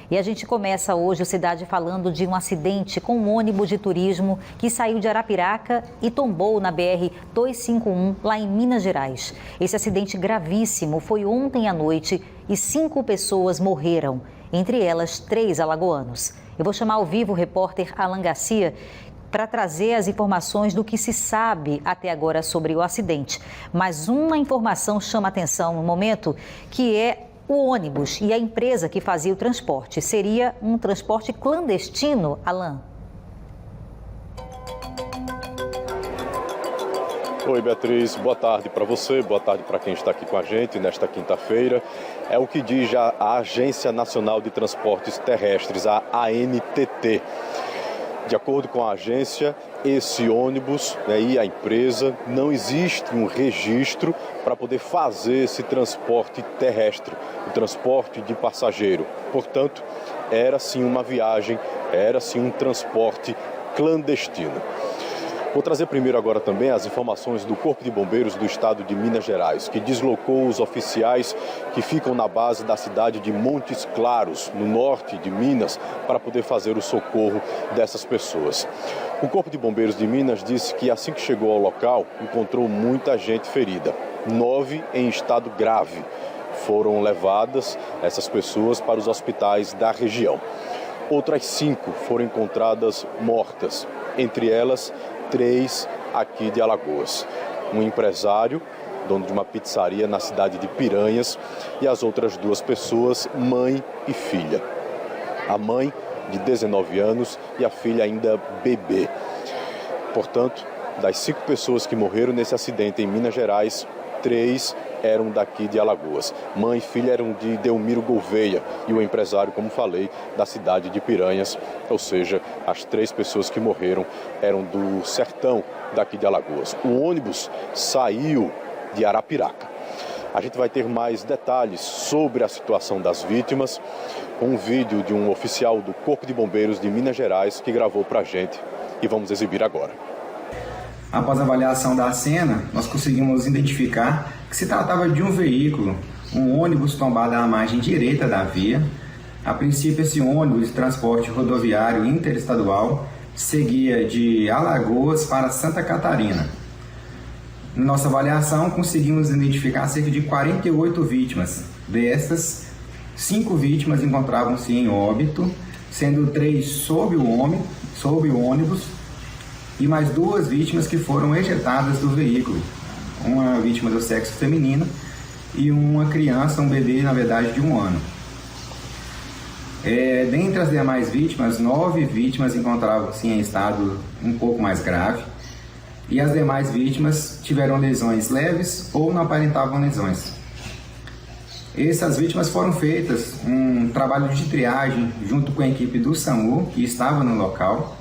E a gente começa hoje o Cidade falando de um acidente com um ônibus de turismo que saiu de Arapiraca e tombou na BR-251, lá em Minas Gerais. Esse acidente gravíssimo foi ontem à noite e 5 pessoas morreram, entre elas 3 alagoanos. Eu vou chamar ao vivo o repórter Alan Garcia para trazer as informações do que se sabe até agora sobre o acidente. Mas uma informação chama atenção no momento, que é o ônibus e a empresa que fazia o transporte. Seria um transporte clandestino, Alan? Oi, Beatriz. Boa tarde para você, boa tarde para quem está aqui com a gente nesta quinta-feira. É o que diz a Agência Nacional de Transportes Terrestres, a ANTT. De acordo com a agência, esse ônibus e a empresa, não existe um registro para poder fazer esse transporte terrestre, o transporte de passageiro. Portanto, era sim uma viagem, era sim um transporte clandestino. Vou trazer primeiro agora também as informações do Corpo de Bombeiros do Estado de Minas Gerais, que deslocou os oficiais que ficam na base da cidade de Montes Claros, no norte de Minas, para poder fazer o socorro dessas pessoas. O Corpo de Bombeiros de Minas disse que assim que chegou ao local, encontrou muita gente ferida, 9 em estado grave. Foram levadas essas pessoas para os hospitais da região. Outras 5 foram encontradas mortas, entre elas 3 aqui de Alagoas. Um empresário, dono de uma pizzaria na cidade de Piranhas, e as outras 2 pessoas, mãe e filha. A mãe de 19 anos e a filha ainda bebê. Portanto, das 5 pessoas que morreram nesse acidente em Minas Gerais, 3 eram daqui de Alagoas. Mãe e filha eram de Delmiro Gouveia e o empresário, como falei, da cidade de Piranhas. Ou seja, as 3 pessoas que morreram eram do sertão daqui de Alagoas. O ônibus saiu de Arapiraca. A gente vai ter mais detalhes sobre a situação das vítimas com um vídeo de um oficial do Corpo de Bombeiros de Minas Gerais que gravou para a gente e vamos exibir agora. Após a avaliação da cena, nós conseguimos identificar que se tratava de um veículo, um ônibus tombado à margem direita da via. A princípio, esse ônibus de transporte rodoviário interestadual seguia de Alagoas para Santa Catarina. Na nossa avaliação, conseguimos identificar cerca de 48 vítimas. Destas, 5 vítimas encontravam-se em óbito, sendo 3 sob o ônibus, e mais 2 vítimas que foram ejetadas do veículo. Uma vítima do sexo feminino e uma criança, um bebê, na verdade, de 1 ano. Dentre as demais vítimas, 9 vítimas encontravam-se em estado um pouco mais grave e as demais vítimas tiveram lesões leves ou não aparentavam lesões. Essas vítimas foram feitas um trabalho de triagem junto com a equipe do SAMU, que estava no local,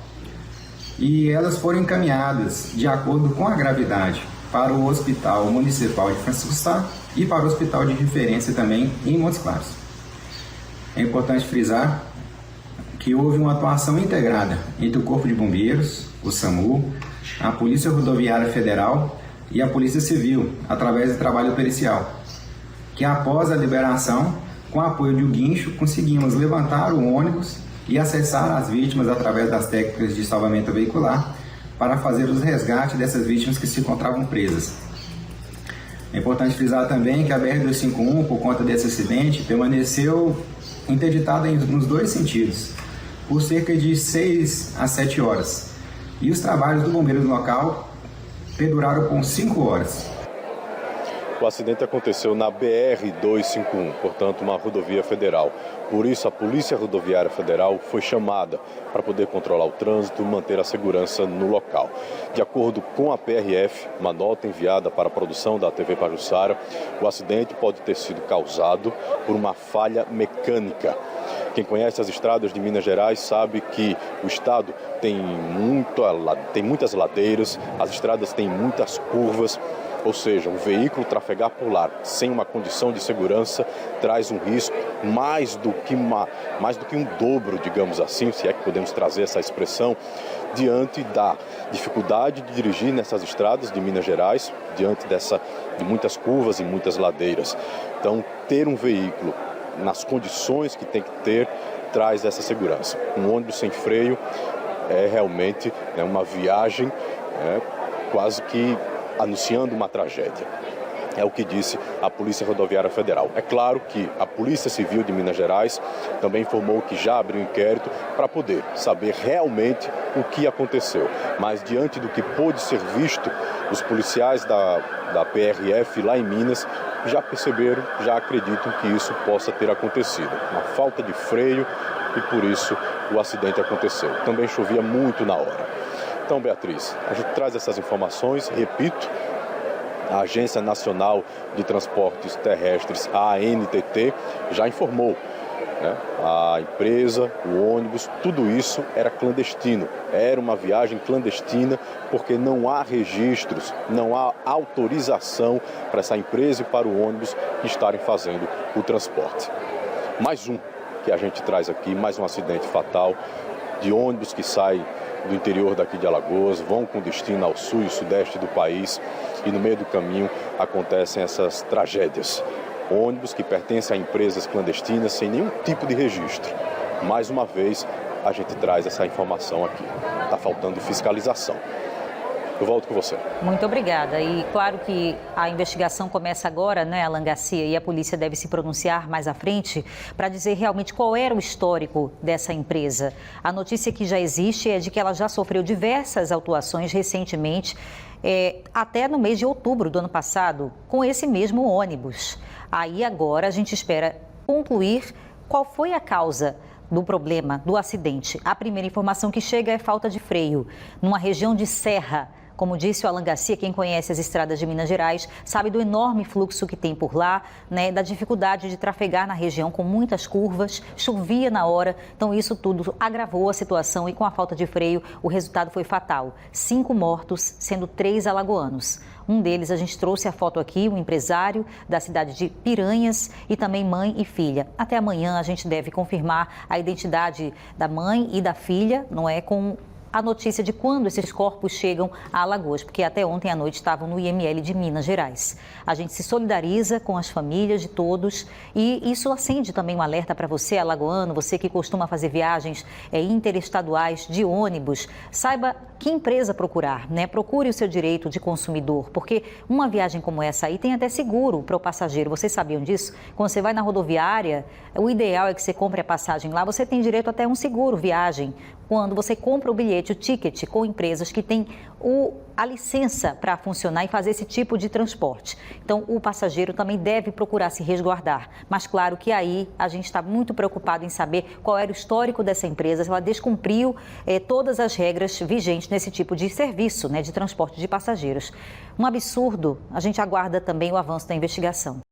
e elas foram encaminhadas, de acordo com a gravidade, para o Hospital Municipal de Francisco Sá e para o Hospital de Referência também em Montes Claros. É importante frisar que houve uma atuação integrada entre o Corpo de Bombeiros, o SAMU, a Polícia Rodoviária Federal e a Polícia Civil, através do trabalho pericial, que após a liberação, com apoio de um guincho, conseguimos levantar o ônibus e acessar as vítimas através das técnicas de salvamento veicular para fazer os resgates dessas vítimas que se encontravam presas. É importante frisar também que a BR-251, por conta desse acidente, permaneceu interditada nos 2 sentidos, por cerca de 6 a 7 horas. E os trabalhos do bombeiro do local perduraram por 5 horas. O acidente aconteceu na BR-251, portanto uma rodovia federal. Por isso a Polícia Rodoviária Federal foi chamada para poder controlar o trânsito e manter a segurança no local. De acordo com a PRF, uma nota enviada para a produção da TV Pajuçara, o acidente pode ter sido causado por uma falha mecânica. Quem conhece as estradas de Minas Gerais sabe que o estado tem muitas ladeiras, as estradas têm muitas curvas. Ou seja, um veículo trafegar por lá sem uma condição de segurança traz um risco mais do que um dobro, digamos assim, se é que podemos trazer essa expressão, diante da dificuldade de dirigir nessas estradas de Minas Gerais, diante de muitas curvas e muitas ladeiras. Então, ter um veículo nas condições que tem que ter, traz essa segurança. Um ônibus sem freio é realmente uma viagem quase que anunciando uma tragédia. É o que disse a Polícia Rodoviária Federal. É claro que a Polícia Civil de Minas Gerais também informou que já abriu inquérito para poder saber realmente o que aconteceu. Mas diante do que pôde ser visto, os policiais da PRF lá em Minas já perceberam, já acreditam que isso possa ter acontecido. Uma falta de freio e por isso o acidente aconteceu. Também chovia muito na hora. Então, Beatriz, a gente traz essas informações, repito, a Agência Nacional de Transportes Terrestres, a ANTT, já informou, a empresa, o ônibus, tudo isso era clandestino, era uma viagem clandestina porque não há registros, não há autorização para essa empresa e para o ônibus estarem fazendo o transporte. Mais um que a gente traz aqui, mais um acidente fatal de ônibus que saem do interior daqui de Alagoas, vão com destino ao sul e sudeste do país e no meio do caminho acontecem essas tragédias. Ônibus que pertencem a empresas clandestinas sem nenhum tipo de registro. Mais uma vez, a gente traz essa informação aqui. Está faltando fiscalização. Eu volto com você. Muito obrigada. E claro que a investigação começa agora, né, Alan Garcia? E a polícia deve se pronunciar mais à frente para dizer realmente qual era o histórico dessa empresa. A notícia que já existe é de que ela já sofreu diversas autuações recentemente, até no mês de outubro do ano passado, com esse mesmo ônibus. Aí agora a gente espera concluir qual foi a causa do problema, do acidente. A primeira informação que chega é falta de freio, numa região de serra. Como disse o Alan Garcia, quem conhece as estradas de Minas Gerais sabe do enorme fluxo que tem por lá, da dificuldade de trafegar na região com muitas curvas, chovia na hora, então isso tudo agravou a situação e com a falta de freio o resultado foi fatal. 5 mortos, sendo 3 alagoanos. Um deles, a gente trouxe a foto aqui, um empresário da cidade de Piranhas e também mãe e filha. Até amanhã a gente deve confirmar a identidade da mãe e da filha, com a notícia de quando esses corpos chegam a Alagoas, porque até ontem à noite estavam no IML de Minas Gerais. A gente se solidariza com as famílias de todos e isso acende também um alerta para você, alagoano, você que costuma fazer viagens interestaduais de ônibus. Saiba que empresa procurar, Procure o seu direito de consumidor, porque uma viagem como essa aí tem até seguro para o passageiro. Vocês sabiam disso? Quando você vai na rodoviária, o ideal é que você compre a passagem lá, você tem direito até um seguro viagem. Quando você compra o bilhete, o ticket, com empresas que têm a licença para funcionar e fazer esse tipo de transporte. Então, o passageiro também deve procurar se resguardar. Mas, claro que aí a gente está muito preocupado em saber qual era o histórico dessa empresa, se ela descumpriu todas as regras vigentes nesse tipo de serviço, de transporte de passageiros. Um absurdo. A gente aguarda também o avanço da investigação.